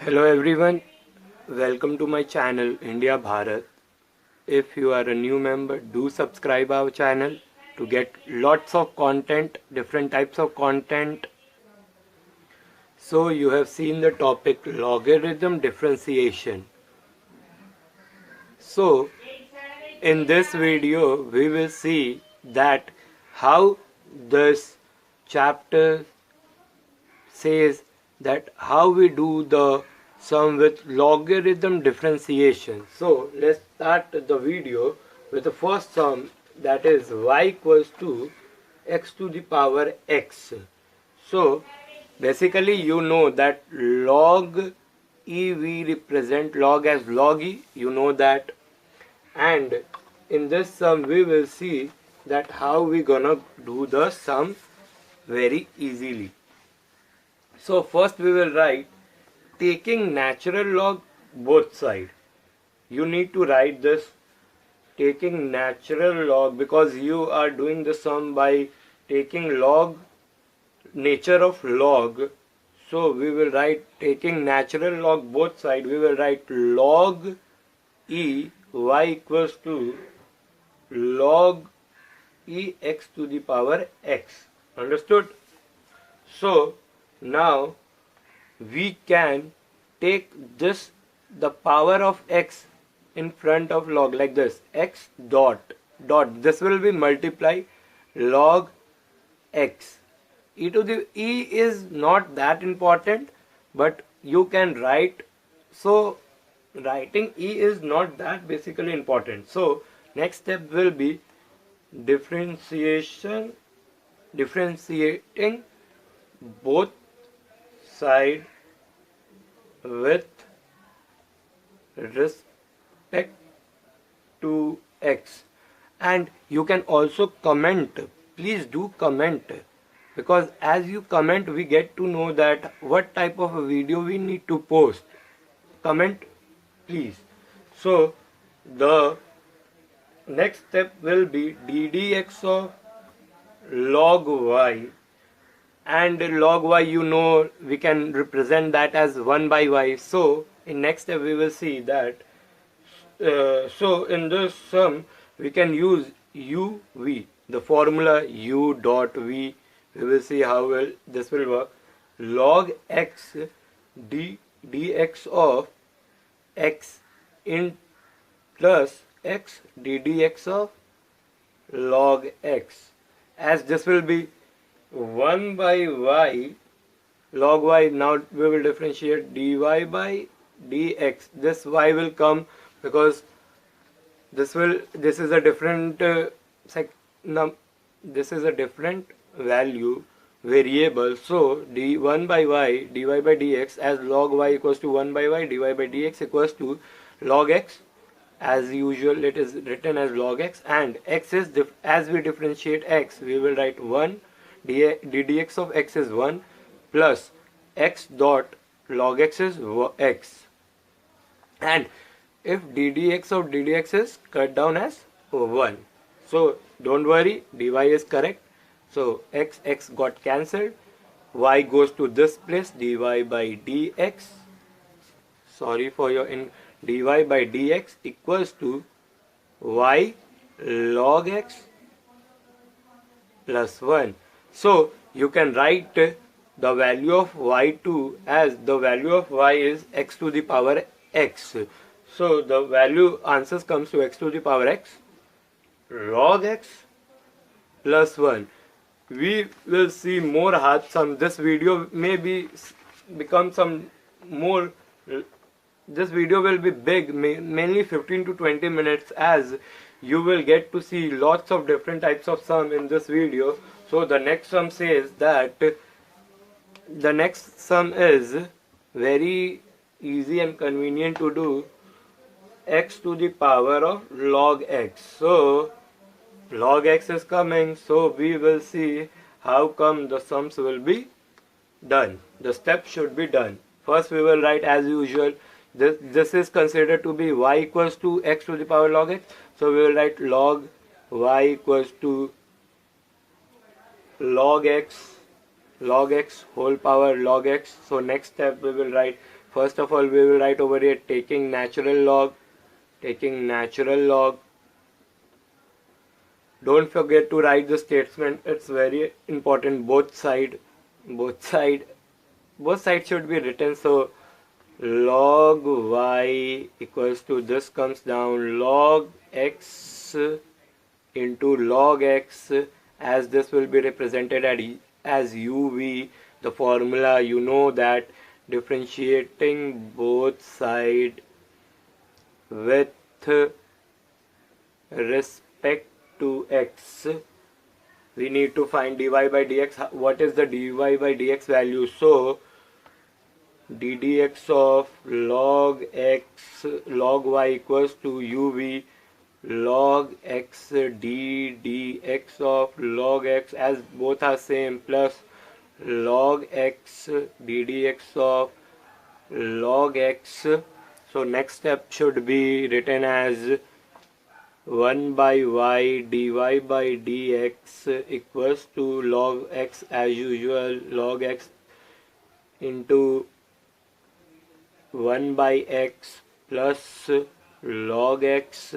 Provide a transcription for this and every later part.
Hello everyone, welcome to my channel India Bharat. If you are a new member, do subscribe our channel to get lots of content, different types of content. So you have seen the topic logarithm differentiation. So in this video we will see that how this chapter says that how we do the sum with logarithm differentiation. So let's start the video with the first sum, that is y equals to x to the power x. So basically you know that log e, we represent log as log e, you know that, and in this sum we will see that how we gonna do the sum very easily. So first we will write taking natural log both side. You need to write this taking natural log because you are doing the sum by taking log, nature of log. So we will write taking natural log both side. We will write log e y equals to log e x to the power x. Understood? So now we can take this, the power of x in front of log like this, x dot dot, this will be multiply log x. E to the e is not that important, but you can write, so writing e is not that basically important. So next step will be differentiating both side with respect to x. And you can also comment, please do comment, because as you comment we get to know that what type of a video we need to post. Comment please. So the next step will be ddx of log y, and log y, you know, we can represent that as 1 by y. So in next step we will see that so in this sum we can use uv, the formula u dot v. We will see how well this will work. Log x dx of x in plus x ddx of log x, as this will be 1 by y log y. Now we will differentiate dy by dx. This y will come because this is a different this is a different value variable. So d1 by y dy by dx, as log y equals to 1 by y dy by dx equals to log x. As usual it is written as log x, and x is as we differentiate x we will write 1 ddx of x is 1 plus x dot log x is x, and if ddx of ddx is cut down as 1, so don't worry, dy is correct. So x got cancelled, y goes to this place, dy by dx, sorry for your dy by dx equals to y log x plus 1. So you can write the value of y2 as the value of y is x to the power x. So the value answers comes to x to the power x log x plus 1. We will see more hard sum. This video may become some more, this video will be big, mainly 15 to 20 minutes, as you will get to see lots of different types of sum in this video. So the next sum says that the next sum is very easy and convenient to do, x to the power of log x. So log x is coming, so we will see how come the sums will be done. The steps should be done. First we will write as usual, this is considered to be y equals to x to the power log x. So we will write log y equals to log x whole power log x. So next step we will write first of all we will write over here taking natural log. Don't forget to write the statement, it's very important. Both sides should be written. So log y equals to, this comes down, log x into log x, as this will be represented as uv. The formula, you know that differentiating both sides with respect to x, we need to find dy by dx. What is the dy by dx value? So ddx of log x log y equals to uv log x ddx of log x, as both are same, plus log x ddx of log x. So next step should be written as 1 by y dy by dx equals to log x, as usual, log x into 1 by x plus log x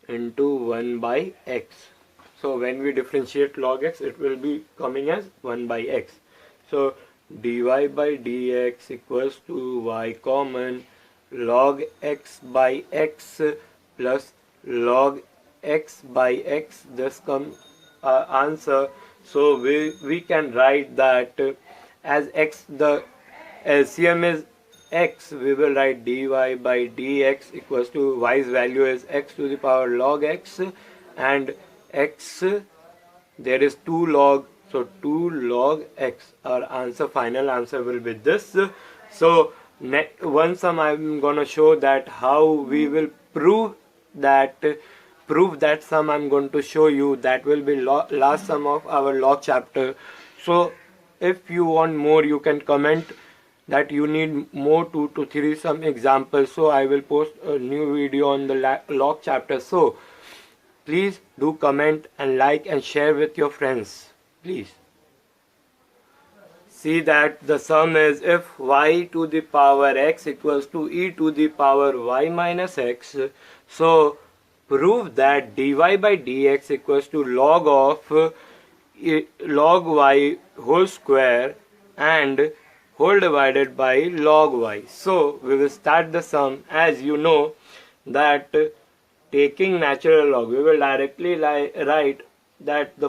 into 1 by x. So when we differentiate log x, it will be coming as 1 by x. So dy by dx equals to y common log x by x plus log x by x. This comes our answer. So we can write that as x, the LCM is x, we will write dy by dx equals to, y's value is x to the power log x, and x, there is 2 log, so 2 log x. Our answer, final answer will be this. So one sum I'm gonna show that how we will prove that sum. I'm going to show you, that will be last sum of our log chapter. So if you want more, you can comment that you need more 2 to 3 some examples. So I will post a new video on the log chapter. So please do comment and like and share with your friends, please. See that the sum is, if y to the power x equals to e to the power y minus x, so prove that dy by dx equals to log of log y whole square and whole divided by log y. So we will start the sum. As you know that taking natural log, we will directly write that the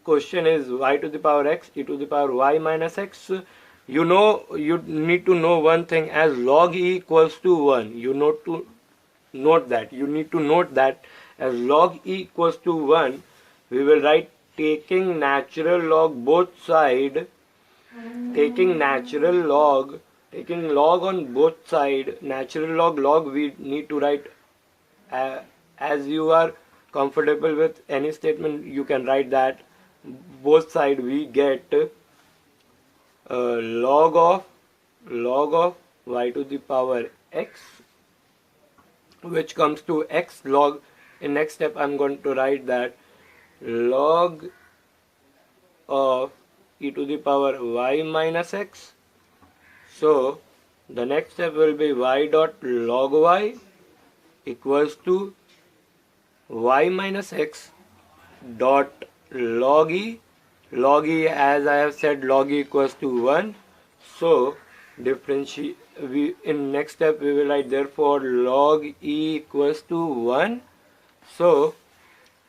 question is y to the power x, e to the power y minus x. You know, you need to know one thing, as log e equals to 1. You need to note that as log e equals to 1, we will write taking natural log both side, taking log on both side, natural log we need to write as you are comfortable with any statement. You can write that both side we get log of y to the power x, which comes to x log. In next step I'm going to write that log of e to the power y minus x. So the next step will be y dot log y equals to y minus x dot log e. Log e, as I have said, log e equals to 1. So differentiate, in next step we will write therefore log e equals to 1. So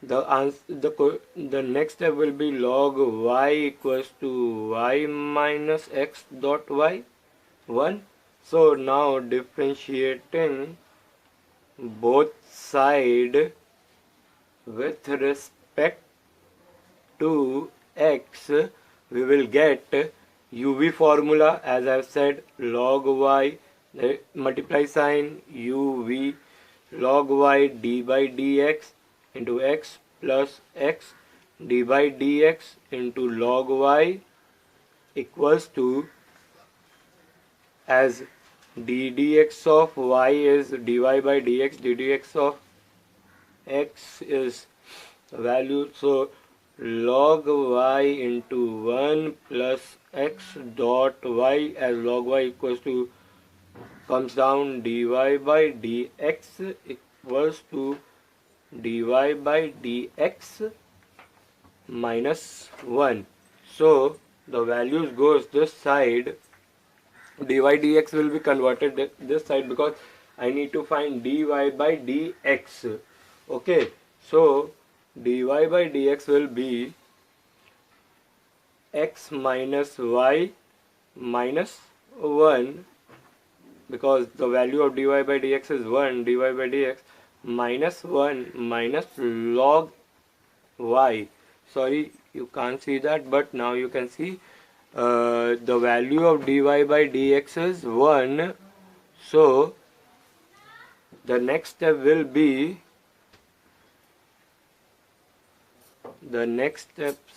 the next step will be log y equals to y minus x dot y 1. So now differentiating both side with respect to x, we will get uv formula, as I have said, log y, multiply sign uv log y d by dx into x plus x d by dx into log y equals to, as ddx of y is dy by dx, ddx of x is value, so log y into 1 plus x dot y, as log y equals to comes down dy by dx equals to dy by dx minus 1. So the values goes this side, dy dx will be converted this side because I need to find dy by dx. Okay, so dy by dx will be x minus y minus 1, because the value of dy by dx is 1, dy by dx minus 1 minus log y. Sorry, you can't see that, but now you can see the value of dy by dx is 1. So the next step will be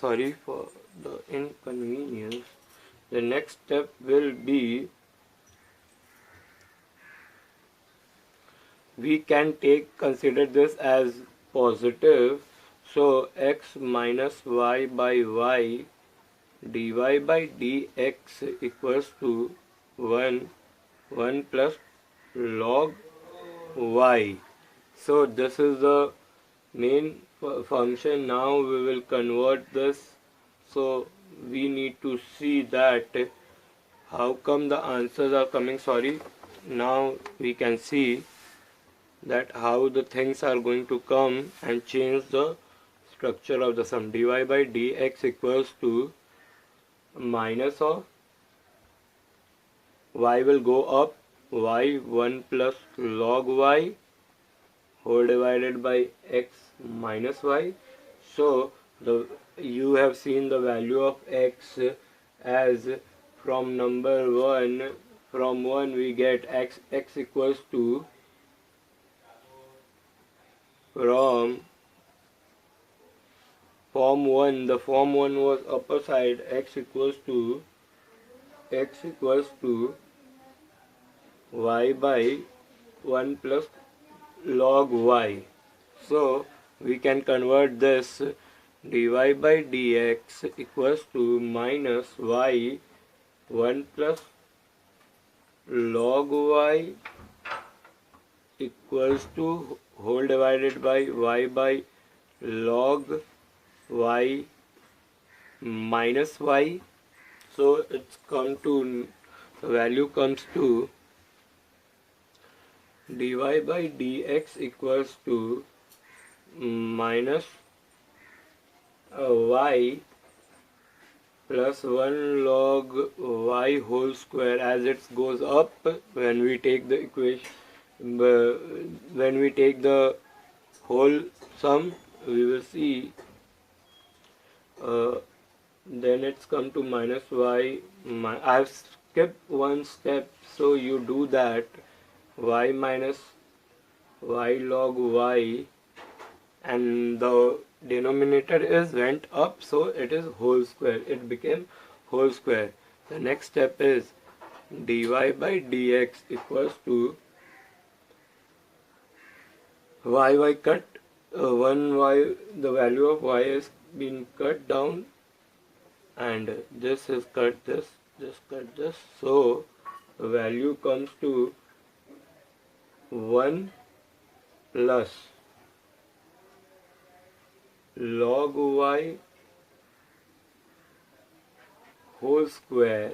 sorry for the inconvenience. The next step will be, we can consider this as positive. So x minus y by y dy by dx equals to 1 plus log y. So this is the main function. Now we will convert this. So we need to see that how come the answers are coming. Sorry, now we can see that how the things are going to come and change the structure of the sum. Dy by dx equals to minus of y will go up, y 1 plus log y whole divided by x minus y. So you have seen the value of x as from number 1. From 1 we get x equals to, from form 1, the form 1 was upper side, x equals to y by 1 plus log y. So we can convert this, dy by dx equals to minus y 1 plus log y equals to whole divided by y by log y minus y. So it's come to, the value comes to dy by dx equals to minus y plus 1 log y whole square, as it goes up when we take the equation, when we take the whole sum, we will see then it's come to minus y. I've skipped one step, so you do that, y minus y log y, and the denominator is went up, so it is whole square, it became whole square. The next step is dy by dx equals to y cut, 1y, the value of y is been cut down, and this is cut this cut this, so the value comes to 1 plus log y whole square.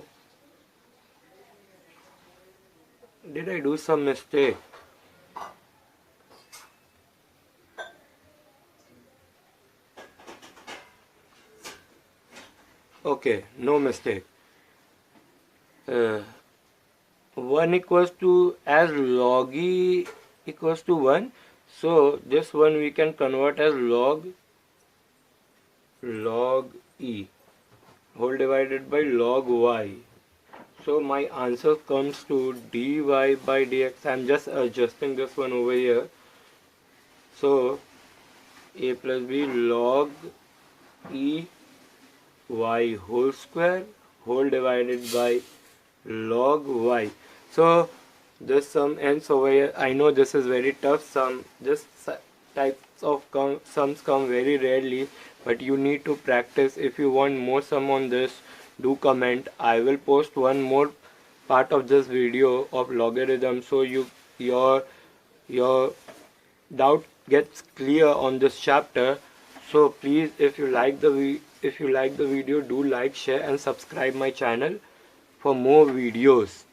Did I do some mistake? Okay, no mistake. 1 equals to, as log e equals to 1, so this one we can convert as log e whole divided by log y. So my answer comes to dy by dx. I'm just adjusting this one over here. So a plus b log e y whole square whole divided by log y. So this sum ends over here. I know this is very tough sum. This types of sums come very rarely, but you need to practice. If you want more sum on this, do comment. I will post one more part of this video of logarithm, so your doubt gets clear on this chapter. So please, if you like the video, do like, share and subscribe my channel for more videos.